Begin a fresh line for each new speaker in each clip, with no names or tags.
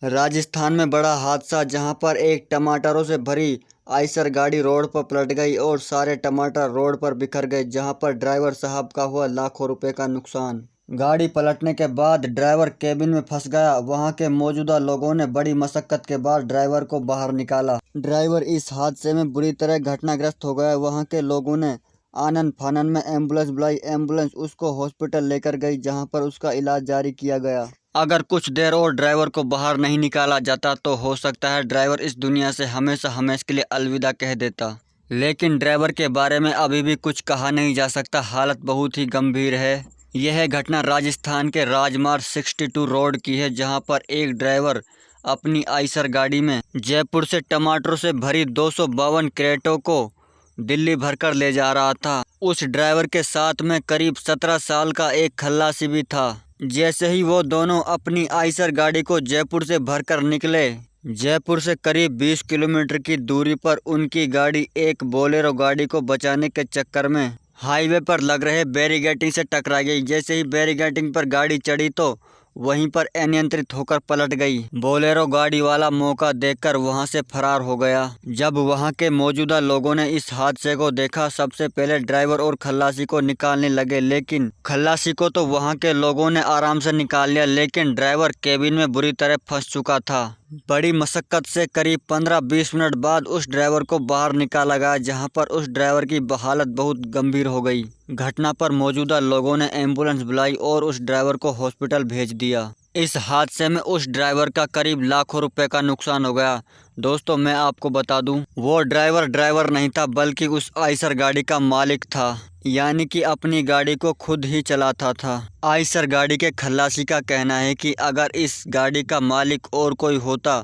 राजस्थान में बड़ा हादसा, जहां पर एक टमाटरों से भरी आइसर गाड़ी रोड पर पलट गई और सारे टमाटर रोड पर बिखर गए, जहां पर ड्राइवर साहब का हुआ लाखों रुपए का नुकसान। गाड़ी पलटने के बाद ड्राइवर केबिन में फंस गया। वहां के मौजूदा लोगों ने बड़ी मशक्कत के बाद ड्राइवर को बाहर निकाला। ड्राइवर इस हादसे में बुरी तरह घटनाग्रस्त हो गया। वहां के लोगों ने आनन फानन में एम्बुलेंस बुलाई। एम्बुलेंस उसको हॉस्पिटल लेकर गई, जहां पर उसका इलाज जारी किया गया। अगर कुछ देर और ड्राइवर को बाहर नहीं निकाला जाता तो हो सकता है ड्राइवर इस दुनिया से हमेशा हमेशा के लिए अलविदा कह देता। लेकिन ड्राइवर के बारे में अभी भी कुछ कहा नहीं जा सकता। हालत बहुत ही गंभीर है। यह घटना राजस्थान के राजमार्ग 62 रोड की है, जहां पर एक ड्राइवर अपनी आइसर गाड़ी में जयपुर से टमाटरों से भरी 252 क्रेटों को दिल्ली भरकर ले जा रहा था। उस ड्राइवर के साथ में करीब 17 साल का एक खल्लासी भी था। जैसे ही वो दोनों अपनी आइसर गाड़ी को जयपुर से भरकर निकले, जयपुर से करीब 20 किलोमीटर की दूरी पर उनकी गाड़ी एक बोलेरो गाड़ी को बचाने के चक्कर में हाईवे पर लग रहे बैरिगेटिंग से टकरा गई। जैसे ही बैरिगेटिंग पर गाड़ी चढ़ी तो वहीं पर अनियंत्रित होकर पलट गई। बोलेरो गाड़ी वाला मौका देखकर वहां से फरार हो गया। जब वहां के मौजूदा लोगों ने इस हादसे को देखा, सबसे पहले ड्राइवर और खल्लासी को निकालने लगे, लेकिन खल्लासी को तो वहां के लोगों ने आराम से निकाल लिया, लेकिन ड्राइवर केबिन में बुरी तरह फंस चुका था। बड़ी मशक्कत से करीब 15-20 मिनट बाद उस ड्राइवर को बाहर निकाला गया, जहां पर उस ड्राइवर की हालत बहुत गंभीर हो गई। घटना पर मौजूदा लोगों ने एम्बुलेंस बुलाई और उस ड्राइवर को हॉस्पिटल भेज दिया। इस हादसे में उस ड्राइवर का करीब लाखों रुपए का नुकसान हो गया। दोस्तों, मैं आपको बता दूं, वो ड्राइवर नहीं था, बल्कि उस आइसर गाड़ी का मालिक था, यानी कि अपनी गाड़ी को खुद ही चलाता था। आइसर गाड़ी के खल्लासी का कहना है कि अगर इस गाड़ी का मालिक और कोई होता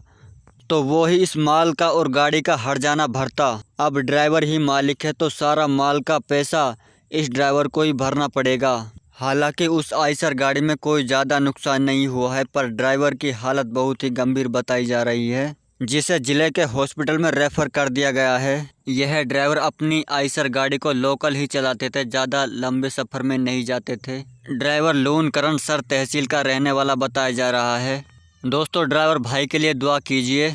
तो वो ही इस माल का और गाड़ी का हर्जाना भरता। अब ड्राइवर ही मालिक है तो सारा माल का पैसा इस ड्राइवर को ही भरना पड़ेगा। हालांकि उस आइसर गाड़ी में कोई ज़्यादा नुकसान नहीं हुआ है, पर ड्राइवर की हालत बहुत ही गंभीर बताई जा रही है, जिसे जिले के हॉस्पिटल में रेफर कर दिया गया है। यह ड्राइवर अपनी आइसर गाड़ी को लोकल ही चलाते थे, ज़्यादा लंबे सफ़र में नहीं जाते थे। ड्राइवर लूनकरण सर तहसील का रहने वाला बताया जा रहा है। दोस्तों, ड्राइवर भाई के लिए दुआ कीजिए।